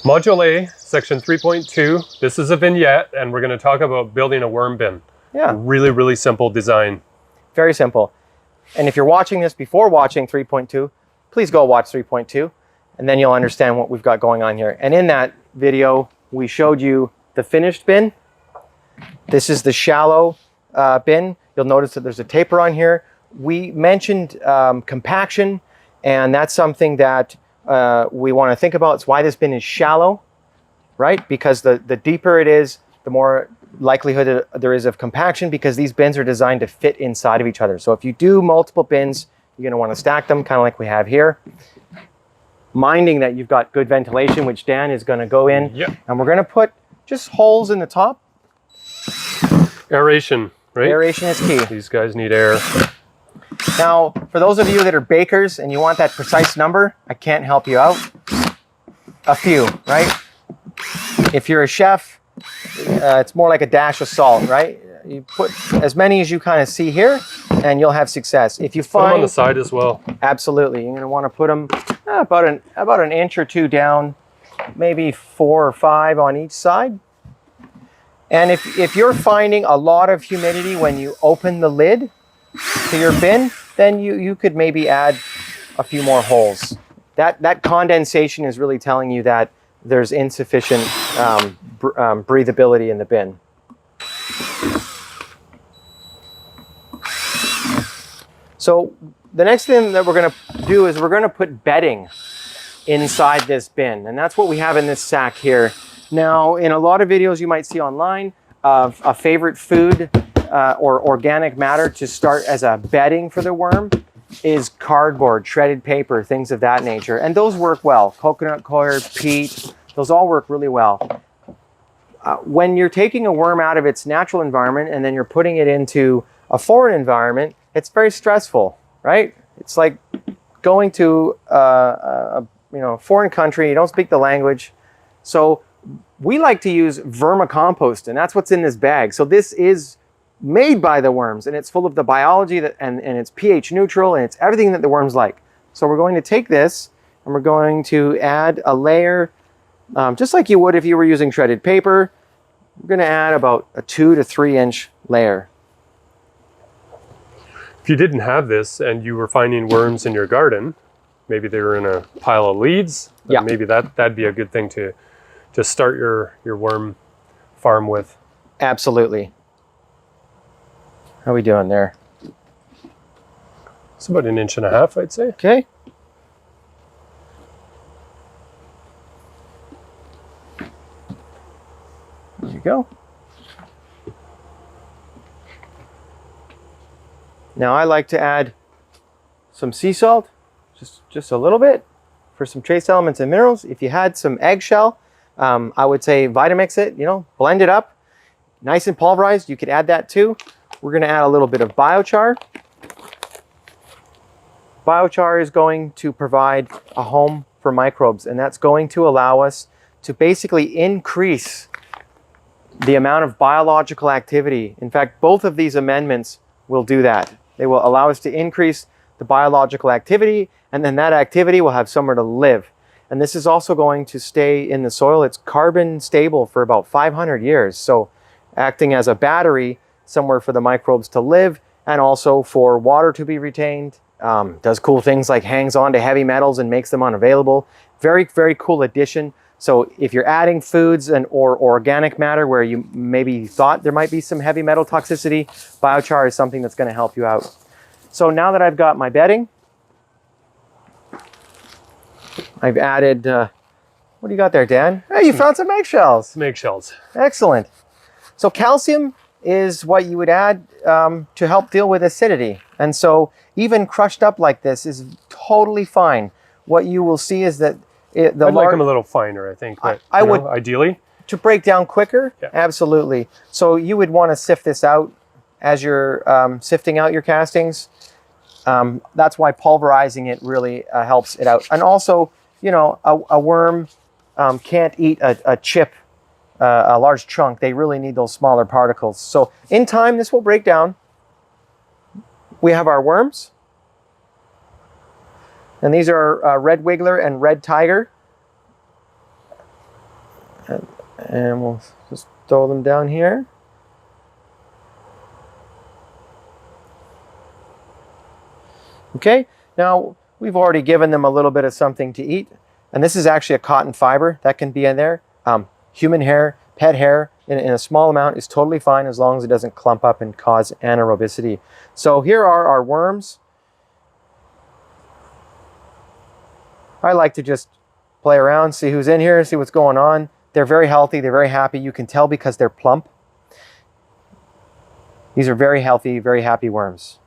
Module A, section 3.2. This is a vignette, and we're going to talk about building a worm bin. Yeah. Really, really simple design. Very simple. And if you're watching this before watching 3.2, please go watch 3.2, and then you'll understand what we've got going on here. And in that video, we showed you the finished bin. This is the shallow bin. You'll notice that there's a taper on here. We mentioned compaction, and that's something that we want to think about. It's why this bin is shallow, right? Because the deeper it is, the more likelihood there is of compaction, because these bins are designed to fit inside of each other. So if you do multiple bins, you're going to want to stack them kind of like we have here, minding that you've got good ventilation, which Dan is going to go in. Yep. And we're going to put just holes in the top. Aeration, right? Aeration is key. These guys need air. Now, for those of you that are bakers and you want that precise number, I can't help you out. A few, right? If you're a chef, it's more like a dash of salt, right? You put as many as you kind of see here, and you'll have success. If you Put find them on the side as well. Absolutely, you're going to want to put them about an inch or two down, maybe 4 or 5 on each side. And if you're finding a lot of humidity when you open the lid to your bin, then you could maybe add a few more holes. That condensation is really telling you that there's insufficient breathability in the bin. So the next thing that we're going to do is we're going to put bedding inside this bin, and that's what we have in this sack here. Now, in a lot of videos you might see online of a favorite food or organic matter to start as a bedding for the worm is cardboard, shredded paper, things of that nature. And those work well. Coconut coir, peat, those all work really well. When you're taking a worm out of its natural environment and then you're putting it into a foreign environment, it's very stressful, right? It's like going to a foreign country, you don't speak the language. So we like to use vermicompost, and that's what's in this bag. So this is made by the worms, and it's full of the biology and it's pH neutral, and it's everything that the worms like. So we're going to take this and we're going to add a layer, just like you would if you were using shredded paper. We're going to add about a 2 to 3 inch layer. If you didn't have this and you were finding worms in your garden, maybe they were in a pile of leaves, yeah, maybe that'd be a good thing to start your worm farm with. Absolutely. How are we doing there? It's about 1.5 inches, I'd say. Okay. There you go. Now I like to add some sea salt, just a little bit, for some trace elements and minerals. If you had some eggshell, I would say Vitamix it, blend it up, nice and pulverized. You could add that too. We're going to add a little bit of biochar. Biochar is going to provide a home for microbes, and that's going to allow us to basically increase the amount of biological activity. In fact, both of these amendments will do that. They will allow us to increase the biological activity, and then that activity will have somewhere to live. And this is also going to stay in the soil. It's carbon stable for about 500 years. So acting as a battery somewhere for the microbes to live, and also for water to be retained. Does cool things like hangs on to heavy metals and makes them unavailable. Very, very cool addition. So if you're adding foods or organic matter where you maybe thought there might be some heavy metal toxicity, biochar is something that's going to help you out. So now that I've got my bedding, I've added, what do you got there, Dan? Hey, you found some eggshells. Some eggshells. Excellent. So calcium is what you would add to help deal with acidity. And so even crushed up like this is totally fine. What you will see is that I'd like them a little finer, I think. But, I would, ideally. To break down quicker, yeah. Absolutely. So you would want to sift this out as you're sifting out your castings. That's why pulverizing it really helps it out. And also, a worm can't eat a chip, a large chunk. They really need those smaller particles. So in time, this will break down. We have our worms. And these are red wiggler and red tiger. And we'll just throw them down here. Okay, now we've already given them a little bit of something to eat. And this is actually a cotton fiber that can be in there. Human hair, pet hair, in a small amount is totally fine as long as it doesn't clump up and cause anaerobicity. So here are our worms. I like to just play around, see who's in here, see what's going on. They're very healthy, they're very happy. You can tell because they're plump. These are very healthy, very happy worms.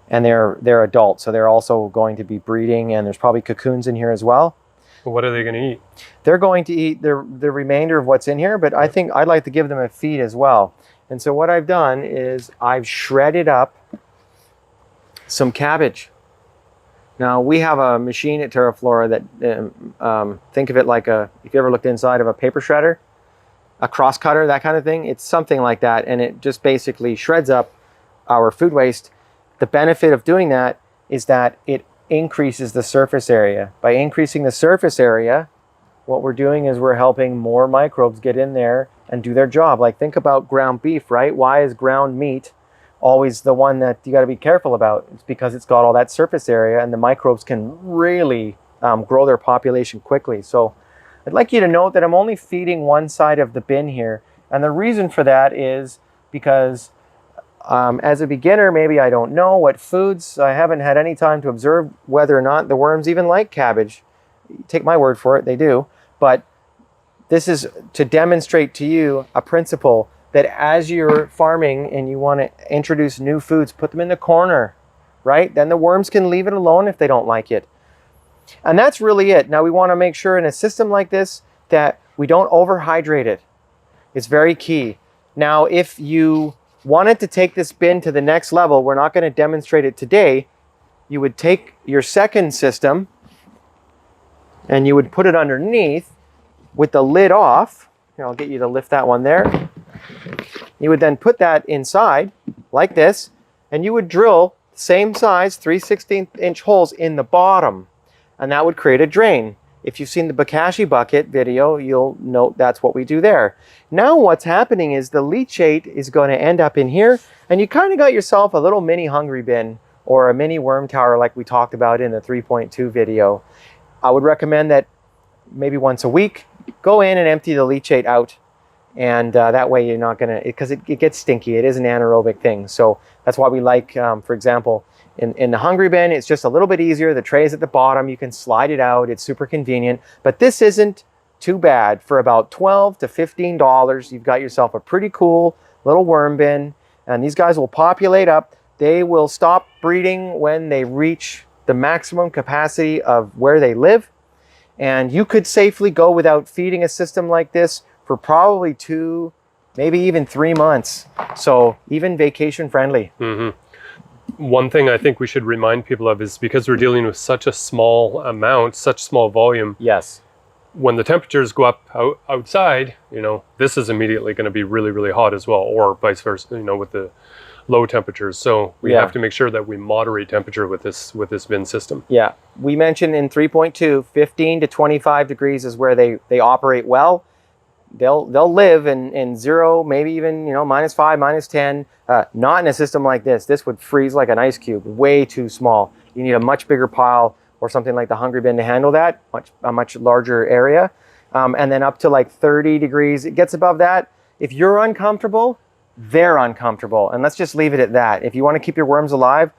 And they're adults, so they're also going to be breeding, and there's probably cocoons in here as well. What are they going to eat? They're going to eat the remainder of what's in here, but I think I'd like to give them a feed as well. And so what I've done is I've shredded up some cabbage. Now we have a machine at TerraFlora that, think of it like if you ever looked inside of a paper shredder, a cross cutter, that kind of thing, it's something like that. And it just basically shreds up our food waste. The benefit of doing that is that it increases the surface area. By increasing the surface area, what we're doing is we're helping more microbes get in there and do their job. Like think about ground beef, right? Why is ground meat always the one that you got to be careful about? It's because it's got all that surface area and the microbes can really grow their population quickly. So I'd like you to note that I'm only feeding one side of the bin here. And the reason for that is because as a beginner, maybe I don't know what foods. I haven't had any time to observe whether or not the worms even like cabbage. Take my word for it, they do. But this is to demonstrate to you a principle that as you're farming and you want to introduce new foods, put them in the corner, right? Then the worms can leave it alone if they don't like it. And that's really it. Now we want to make sure in a system like this that we don't overhydrate it. It's very key. Now, if you wanted to take this bin to the next level, we're not going to demonstrate it today. You would take your second system and you would put it underneath with the lid off. Here, I'll get you to lift that one there. You would then put that inside like this, and you would drill same size 3/16 inch holes in the bottom, and that would create a drain. If you've seen the Bokashi bucket video, you'll note that's what we do there. Now what's happening is the leachate is going to end up in here, and you kind of got yourself a little mini hungry bin or a mini worm tower like we talked about in the 3.2 video. I would recommend that maybe once a week, go in and empty the leachate out. And that way you're not going to, because it gets stinky. It is an anaerobic thing. So that's why we like, for example, in the hungry bin, it's just a little bit easier. The tray is at the bottom. You can slide it out. It's super convenient. But this isn't too bad. For about $12 to $15, you've got yourself a pretty cool little worm bin. And these guys will populate up. They will stop breeding when they reach the maximum capacity of where they live. And you could safely go without feeding a system like this for probably 2, maybe even 3 months. So even vacation friendly. Mm-hmm. One thing I think we should remind people of is because we're dealing with such a small amount, such small volume. Yes. When the temperatures go up outside, this is immediately going to be really, really hot as well, or vice versa, with the low temperatures. So we have to make sure that we moderate temperature with this bin system. Yeah. We mentioned in 3.2, 15 to 25 degrees is where they operate well. They'll live in 0, maybe even -5, -10. Not in a system like this. This would freeze like an ice cube. Way too small. You need a much bigger pile or something like the hungry bin to handle that. A much larger area, and then up to like 30 degrees. It gets above that. If you're uncomfortable, they're uncomfortable, and let's just leave it at that. If you want to keep your worms alive,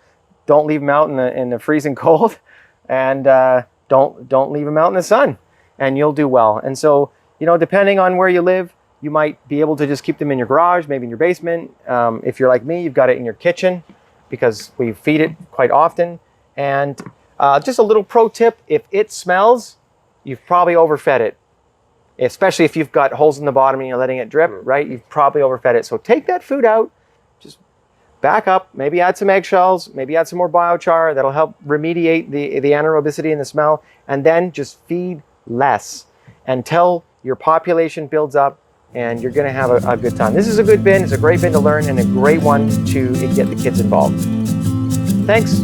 don't leave them out in the freezing cold, and don't leave them out in the sun, and you'll do well. And so, depending on where you live, you might be able to just keep them in your garage, maybe in your basement. If you're like me, you've got it in your kitchen because we feed it quite often. And just a little pro tip, if it smells, you've probably overfed it. Especially if you've got holes in the bottom and you're letting it drip, right? You've probably overfed it. So take that food out, just back up, maybe add some eggshells, maybe add some more biochar. That'll help remediate the anaerobicity and the smell. And then just feed less until your population builds up and you're going to have a good time. This is a good bin. It's a great bin to learn and a great one to get the kids involved. Thanks.